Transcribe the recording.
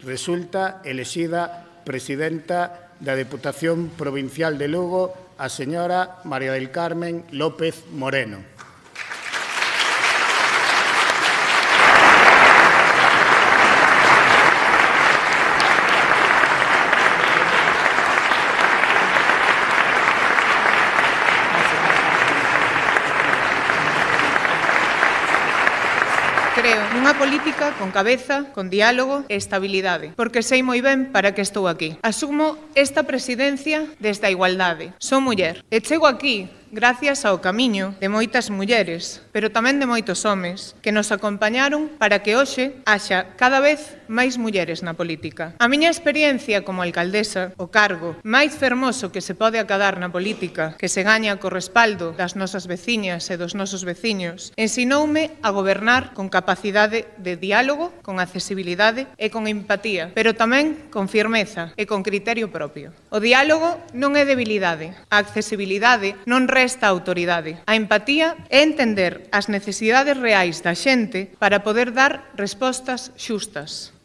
resulta elexida presidenta da Deputación Provincial de Lugo a señora María del Carmen López Moreno. Creo nunha política con cabeza, con diálogo e estabilidade, porque sei moi ben para que estou aquí. Asumo esta presidencia desde a igualdade. Son muller e chego aquí gracias ao camiño de moitas mulleres, pero tamén de moitos homes, que nos acompañaron para que hoxe haxa cada vez máis mulleres na política. A miña experiencia como alcaldesa, o cargo máis fermoso que se pode acadar na política, que se gaña co respaldo das nosas veciñas e dos nosos veciños, ensinoume a gobernar con capacidade de diálogo, con accesibilidade e con empatía, pero tamén con firmeza e con criterio propio. O diálogo non é debilidade, a accesibilidade non resta autoridade. A empatía é entender as necesidades reais da xente para poder dar respostas xustas.